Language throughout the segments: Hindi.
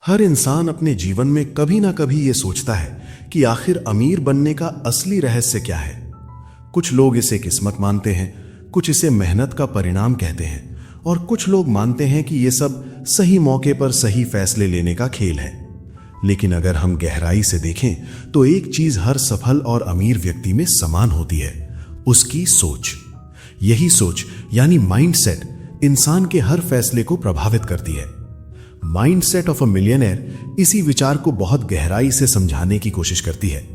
हर इंसान अपने जीवन में कभी ना कभी ये सोचता है कि आखिर अमीर बनने का असली रहस्य क्या है। कुछ लोग इसे किस्मत मानते हैं, कुछ इसे मेहनत का परिणाम कहते हैं और कुछ लोग मानते हैं कि ये सब सही मौके पर सही फैसले लेने का खेल है। लेकिन अगर हम गहराई से देखें तो एक चीज हर सफल और अमीर व्यक्ति में समान होती है, उसकी सोच। यही सोच यानी माइंडसेट इंसान के हर फैसले को प्रभावित करती है। माइंडसेट ऑफ अ मिलियनेयर इसी विचार को बहुत गहराई से समझाने की कोशिश करती है।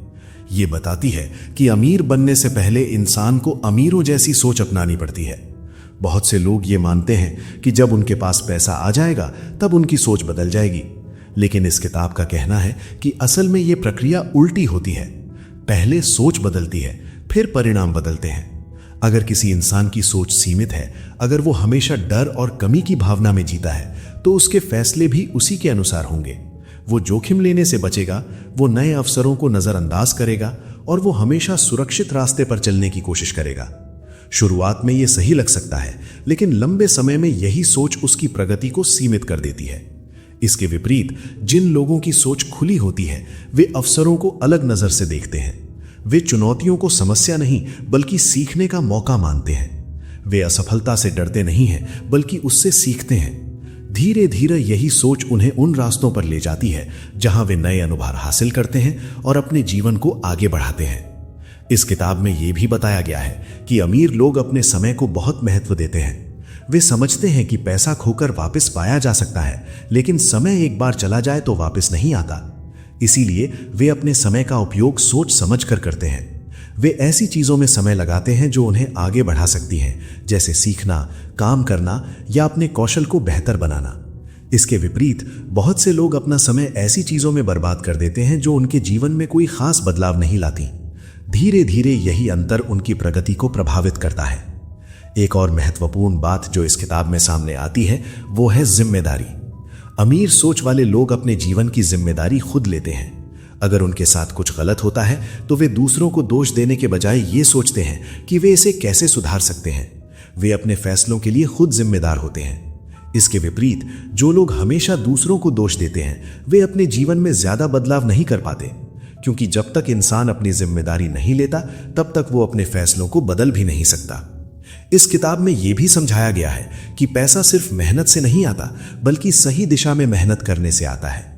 यह बताती है कि अमीर बनने से पहले इंसान को अमीरों जैसी सोच अपनानी पड़ती है। बहुत से लोग ये मानते हैं कि जब उनके पास पैसा आ जाएगा तब उनकी सोच बदल जाएगी, लेकिन इस किताब का कहना है कि असल में यह प्रक्रिया उल्टी होती है। पहले सोच बदलती है, फिर परिणाम बदलते हैं। अगर किसी इंसान की सोच सीमित है, अगर वो हमेशा डर और कमी की भावना में जीता है, तो उसके फैसले भी उसी के अनुसार होंगे। वो जोखिम लेने से बचेगा, वो नए अवसरों को नजरअंदाज करेगा और वो हमेशा सुरक्षित रास्ते पर चलने की कोशिश करेगा। शुरुआत में ये सही लग सकता है, लेकिन लंबे समय में यही सोच उसकी प्रगति को सीमित कर देती है। इसके विपरीत जिन लोगों की सोच खुली होती है, वे अवसरों को अलग नजर से देखते हैं। वे चुनौतियों को समस्या नहीं बल्कि सीखने का मौका मानते हैं। वे असफलता से डरते नहीं हैं बल्कि उससे सीखते हैं। धीरे धीरे यही सोच उन्हें उन रास्तों पर ले जाती है जहां वे नए अनुभव हासिल करते हैं और अपने जीवन को आगे बढ़ाते हैं। इस किताब में यह भी बताया गया है कि अमीर लोग अपने समय को बहुत महत्व देते हैं। वे समझते हैं कि पैसा खोकर वापस पाया जा सकता है, लेकिन समय एक बार चला जाए तो वापस नहीं आता। इसीलिए वे अपने समय का उपयोग सोच समझ कर करते हैं। वे ऐसी चीजों में समय लगाते हैं जो उन्हें आगे बढ़ा सकती हैं, जैसे सीखना, काम करना या अपने कौशल को बेहतर बनाना। इसके विपरीत बहुत से लोग अपना समय ऐसी चीजों में बर्बाद कर देते हैं जो उनके जीवन में कोई खास बदलाव नहीं लाती। धीरे धीरे यही अंतर उनकी प्रगति को प्रभावित करता है। एक और महत्वपूर्ण बात जो इस किताब में सामने आती है वो है जिम्मेदारी। अमीर सोच वाले लोग अपने जीवन की जिम्मेदारी खुद लेते हैं। अगर उनके साथ कुछ गलत होता है तो वे दूसरों को दोष देने के बजाय ये सोचते हैं कि वे इसे कैसे सुधार सकते हैं। वे अपने फैसलों के लिए खुद जिम्मेदार होते हैं। इसके विपरीत जो लोग हमेशा दूसरों को दोष देते हैं, वे अपने जीवन में ज्यादा बदलाव नहीं कर पाते, क्योंकि जब तक इंसान अपनी जिम्मेदारी नहीं लेता तब तक वो अपने फैसलों को बदल भी नहीं सकता। इस किताब में यह भी समझाया गया है कि पैसा सिर्फ मेहनत से नहीं आता, बल्कि सही दिशा में मेहनत करने से आता है।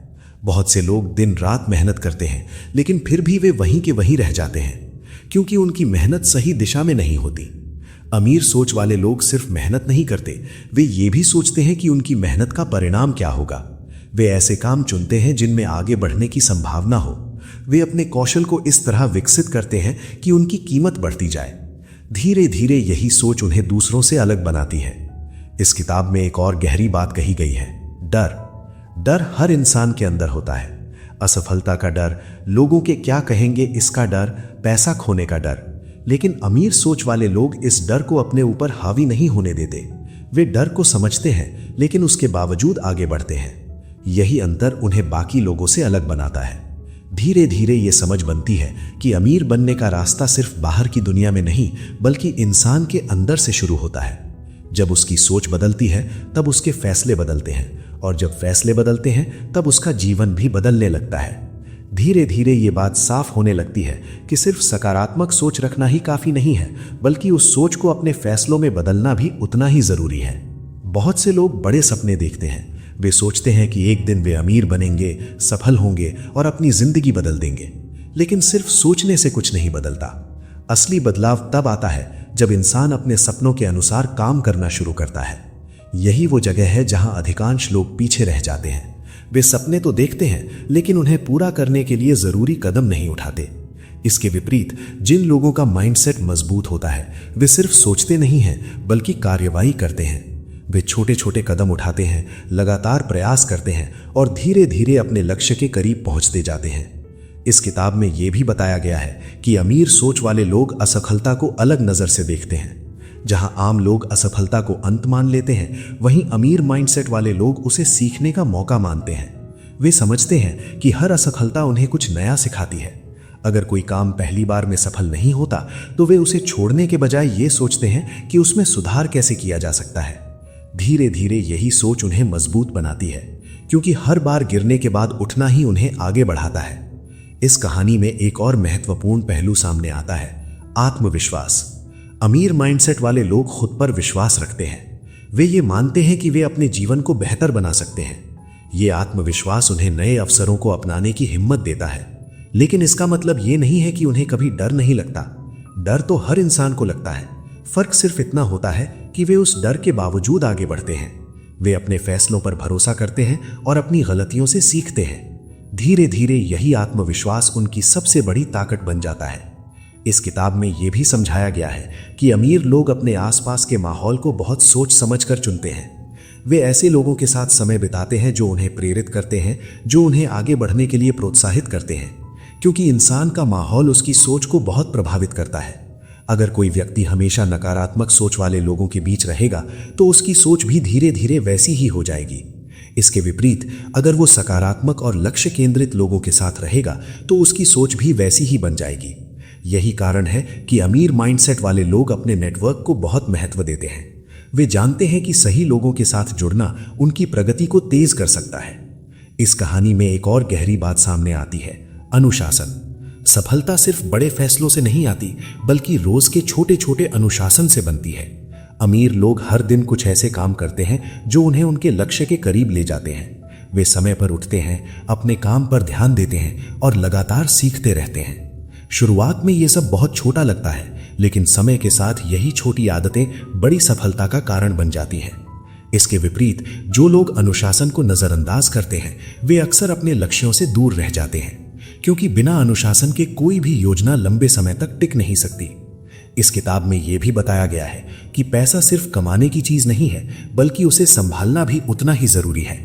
बहुत से लोग दिन रात मेहनत करते हैं, लेकिन फिर भी वे वहीं के वहीं रह जाते हैं, क्योंकि उनकी मेहनत सही दिशा में नहीं होती। अमीर सोच वाले लोग सिर्फ मेहनत नहीं करते, वे ये भी सोचते हैं कि उनकी मेहनत का परिणाम क्या होगा। वे ऐसे काम चुनते हैं जिनमें आगे बढ़ने की संभावना हो। वे अपने कौशल को इस तरह विकसित करते हैं कि उनकी कीमत बढ़ती जाए। धीरे धीरे यही सोच उन्हें दूसरों से अलग बनाती है। इस किताब में एक और गहरी बात कही गई है, डर। डर हर इंसान के अंदर होता है। असफलता का डर, लोगों के क्या कहेंगे इसका डर, पैसा खोने का डर। लेकिन अमीर सोच वाले लोग इस डर को अपने ऊपर हावी नहीं होने देते। वे डर को समझते हैं, लेकिन उसके बावजूद आगे बढ़ते हैं। यही अंतर उन्हें बाकी लोगों से अलग बनाता है। धीरे धीरे ये समझ बनती है कि अमीर बनने का रास्ता सिर्फ बाहर की दुनिया में नहीं, बल्कि इंसान के अंदर से शुरू होता है। जब उसकी सोच बदलती है तब उसके फैसले बदलते हैं, और जब फैसले बदलते हैं तब उसका जीवन भी बदलने लगता है। धीरे धीरे ये बात साफ होने लगती है कि सिर्फ सकारात्मक सोच रखना ही काफी नहीं है, बल्कि उस सोच को अपने फैसलों में बदलना भी उतना ही जरूरी है। बहुत से लोग बड़े सपने देखते हैं। वे सोचते हैं कि एक दिन वे अमीर बनेंगे, सफल होंगे और अपनी जिंदगी बदल देंगे। लेकिन सिर्फ सोचने से कुछ नहीं बदलता। असली बदलाव तब आता है जब इंसान अपने सपनों के अनुसार काम करना शुरू करता है। यही वो जगह है जहां अधिकांश लोग पीछे रह जाते हैं। वे सपने तो देखते हैं, लेकिन उन्हें पूरा करने के लिए जरूरी कदम नहीं उठाते। इसके विपरीत जिन लोगों का माइंडसेट मजबूत होता है, वे सिर्फ सोचते नहीं हैं बल्कि कार्यवाही करते हैं। वे छोटे छोटे कदम उठाते हैं, लगातार प्रयास करते हैं और धीरे धीरे अपने लक्ष्य के करीब पहुंचते जाते हैं। इस किताब में यह भी बताया गया है कि अमीर सोच वाले लोग असफलता को अलग नजर से देखते हैं। जहां आम लोग असफलता को अंत मान लेते हैं, वहीं अमीर माइंडसेट वाले लोग उसे सीखने का मौका मानते हैं। वे समझते हैं कि हर असफलता उन्हें कुछ नया सिखाती है। अगर कोई काम पहली बार में सफल नहीं होता तो वे उसे छोड़ने के बजाय ये सोचते हैं कि उसमें सुधार कैसे किया जा सकता है। धीरे धीरे यही सोच उन्हें मजबूत बनाती है, क्योंकि हर बार गिरने के बाद उठना ही उन्हें आगे बढ़ाता है। इस कहानी में एक और महत्वपूर्ण पहलू सामने आता है, आत्मविश्वास। अमीर माइंडसेट वाले लोग खुद पर विश्वास रखते हैं। वे ये मानते हैं कि वे अपने जीवन को बेहतर बना सकते हैं। ये आत्मविश्वास उन्हें नए अवसरों को अपनाने की हिम्मत देता है। लेकिन इसका मतलब ये नहीं है कि उन्हें कभी डर नहीं लगता। डर तो हर इंसान को लगता है। फर्क सिर्फ इतना होता है कि वे उस डर के बावजूद आगे बढ़ते हैं। वे अपने फैसलों पर भरोसा करते हैं और अपनी गलतियों से सीखते हैं। धीरे धीरे यही आत्मविश्वास उनकी सबसे बड़ी ताकत बन जाता है। इस किताब में यह भी समझाया गया है कि अमीर लोग अपने आसपास के माहौल को बहुत सोच समझकर चुनते हैं। वे ऐसे लोगों के साथ समय बिताते हैं जो उन्हें प्रेरित करते हैं, जो उन्हें आगे बढ़ने के लिए प्रोत्साहित करते हैं, क्योंकि इंसान का माहौल उसकी सोच को बहुत प्रभावित करता है। अगर कोई व्यक्ति हमेशा नकारात्मक सोच वाले लोगों के बीच रहेगा तो उसकी सोच भी धीरे धीरे वैसी ही हो जाएगी। इसके विपरीत अगर वो सकारात्मक और लक्ष्य केंद्रित लोगों के साथ रहेगा तो उसकी सोच भी वैसी ही बन जाएगी। यही कारण है कि अमीर माइंडसेट वाले लोग अपने नेटवर्क को बहुत महत्व देते हैं। वे जानते हैं कि सही लोगों के साथ जुड़ना उनकी प्रगति को तेज कर सकता है। इस कहानी में एक और गहरी बात सामने आती है, अनुशासन। सफलता सिर्फ बड़े फैसलों से नहीं आती, बल्कि रोज के छोटे छोटे अनुशासन से बनती है। अमीर लोग हर दिन कुछ ऐसे काम करते हैं जो उन्हें उनके लक्ष्य के करीब ले जाते हैं। वे समय पर उठते हैं, अपने काम पर ध्यान देते हैं और लगातार सीखते रहते हैं। शुरुआत में ये सब बहुत छोटा लगता है, लेकिन समय के साथ यही छोटी आदतें बड़ी सफलता का कारण बन जाती हैं। इसके विपरीत जो लोग अनुशासन को नजरअंदाज करते हैं वे अक्सर अपने लक्ष्यों से दूर रह जाते हैं, क्योंकि बिना अनुशासन के कोई भी योजना लंबे समय तक टिक नहीं सकती। इस किताब में यह भी बताया गया है कि पैसा सिर्फ कमाने की चीज नहीं है, बल्कि उसे संभालना भी उतना ही जरूरी है।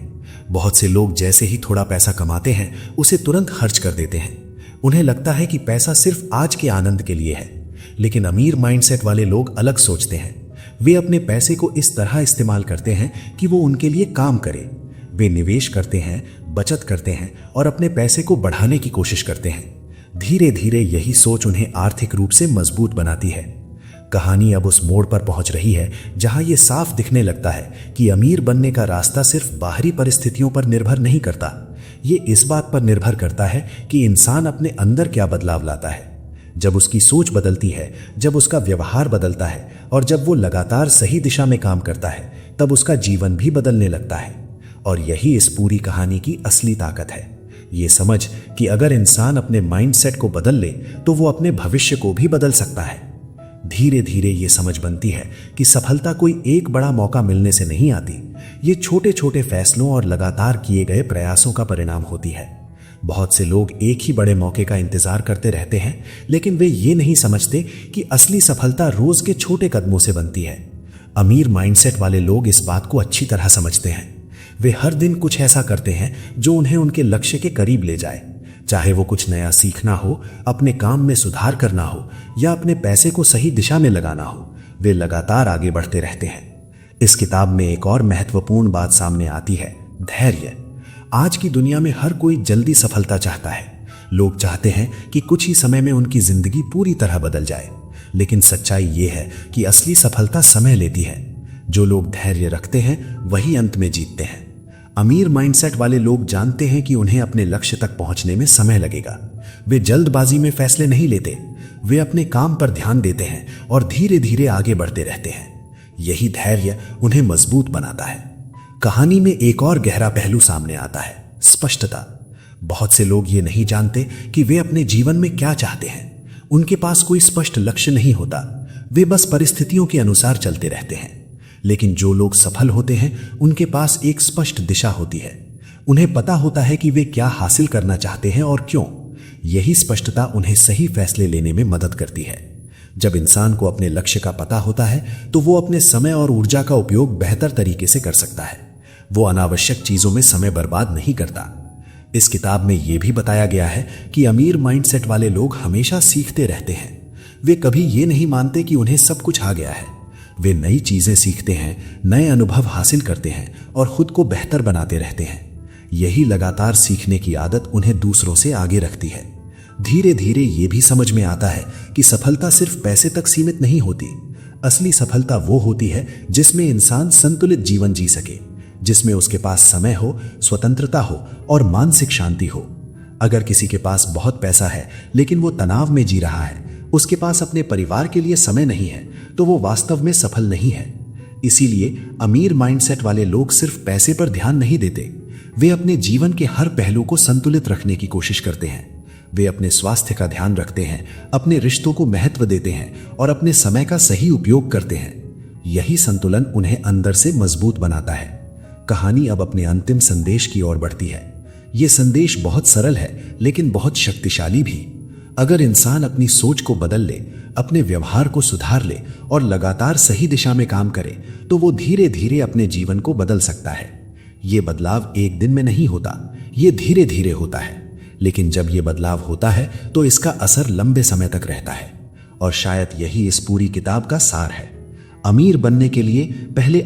बहुत से लोग जैसे ही थोड़ा पैसा कमाते हैं उसे तुरंत खर्च कर देते हैं। उन्हें लगता है कि पैसा सिर्फ आज के आनंद के लिए है। लेकिन अमीर माइंडसेट वाले लोग अलग सोचते हैं। वे अपने पैसे को इस तरह इस्तेमाल करते हैं कि वो उनके लिए काम करे। वे निवेश करते हैं, बचत करते हैं और अपने पैसे को बढ़ाने की कोशिश करते हैं। धीरे धीरे यही सोच उन्हें आर्थिक रूप से मजबूत बनाती है। कहानी अब उस मोड़ पर पहुंच रही है जहां यह साफ दिखने लगता है कि अमीर बनने का रास्ता सिर्फ बाहरी परिस्थितियों पर निर्भर नहीं करता। ये इस बात पर निर्भर करता है कि इंसान अपने अंदर क्या बदलाव लाता है। जब उसकी सोच बदलती है, जब उसका व्यवहार बदलता है और जब वो लगातार सही दिशा में काम करता है, तब उसका जीवन भी बदलने लगता है। और यही इस पूरी कहानी की असली ताकत है, ये समझ कि अगर इंसान अपने माइंडसेट को बदल ले तो वो अपने भविष्य को भी बदल सकता है। धीरे धीरे ये समझ बनती है कि सफलता कोई एक बड़ा मौका मिलने से नहीं आती। ये छोटे छोटे फैसलों और लगातार किए गए प्रयासों का परिणाम होती है। बहुत से लोग एक ही बड़े मौके का इंतजार करते रहते हैं, लेकिन वे ये नहीं समझते कि असली सफलता रोज के छोटे कदमों से बनती है। अमीर माइंडसेट वाले लोग इस बात को अच्छी तरह समझते हैं। वे हर दिन कुछ ऐसा करते हैं जो उन्हें उनके लक्ष्य के करीब ले जाए, चाहे वो कुछ नया सीखना हो, अपने काम में सुधार करना हो या अपने पैसे को सही दिशा में लगाना हो। वे लगातार आगे बढ़ते रहते हैं। इस किताब में एक और महत्वपूर्ण बात सामने आती है, धैर्य। आज की दुनिया में हर कोई जल्दी सफलता चाहता है। लोग चाहते हैं कि कुछ ही समय में उनकी जिंदगी पूरी तरह बदल जाए, लेकिन सच्चाई ये है कि असली सफलता समय लेती है। जो लोग धैर्य रखते हैं वही अंत में जीतते हैं। अमीर माइंडसेट वाले लोग जानते हैं कि उन्हें अपने लक्ष्य तक पहुंचने में समय लगेगा। वे जल्दबाजी में फैसले नहीं लेते। वे अपने काम पर ध्यान देते हैं और धीरे धीरे आगे बढ़ते रहते हैं। यही धैर्य उन्हें मजबूत बनाता है। कहानी में एक और गहरा पहलू सामने आता है, स्पष्टता। बहुत से लोग ये नहीं जानते कि वे अपने जीवन में क्या चाहते हैं। उनके पास कोई स्पष्ट लक्ष्य नहीं होता। वे बस परिस्थितियों के अनुसार चलते रहते हैं। लेकिन जो लोग सफल होते हैं उनके पास एक स्पष्ट दिशा होती है। उन्हें पता होता है कि वे क्या हासिल करना चाहते हैं और क्यों। यही स्पष्टता उन्हें सही फैसले लेने में मदद करती है। जब इंसान को अपने लक्ष्य का पता होता है तो वो अपने समय और ऊर्जा का उपयोग बेहतर तरीके से कर सकता है। वो अनावश्यक चीजों में समय बर्बाद नहीं करता। इस किताब में यह भी बताया गया है कि अमीर माइंडसेट वाले लोग हमेशा सीखते रहते हैं। वे कभी ये नहीं मानते कि उन्हें सब कुछ आ गया है। वे नई चीजें सीखते हैं, नए अनुभव हासिल करते हैं और खुद को बेहतर बनाते रहते हैं। यही लगातार सीखने की आदत उन्हें दूसरों से आगे रखती है। धीरे धीरे ये भी समझ में आता है कि सफलता सिर्फ पैसे तक सीमित नहीं होती। असली सफलता वो होती है जिसमें इंसान संतुलित जीवन जी सके, जिसमें उसके पास समय हो, स्वतंत्रता हो और मानसिक शांति हो। अगर किसी के पास बहुत पैसा है लेकिन वो तनाव में जी रहा है, उसके पास अपने परिवार के लिए समय नहीं है, तो वो वास्तव में सफल नहीं है। इसीलिए अमीर माइंडसेट वाले लोग सिर्फ पैसे पर ध्यान नहीं देते, वे अपने जीवन के हर पहलू को संतुलित रखने की कोशिश करते हैं। वे अपने स्वास्थ्य का ध्यान रखते हैं, अपने रिश्तों को महत्व देते हैं और अपने समय का सही उपयोग करते हैं। यही संतुलन उन्हें अंदर से मजबूत बनाता है। कहानी अब अपने अंतिम संदेश की ओर बढ़ती है। यह संदेश बहुत सरल है लेकिन बहुत शक्तिशाली भी। अगर इंसान अपनी सोच को बदल ले, अपने व्यवहार को सुधार ले और लगातार सही दिशा में काम करे, तो वो धीरे धीरे अपने जीवन को बदल सकता है। ये बदलाव एक दिन में नहीं होता, ये धीरे धीरे होता है, लेकिन जब ये बदलाव होता है तो इसका असर लंबे समय तक रहता है। और शायद यही इस पूरी किताब का सार है। अमीर बनने के लिए पहले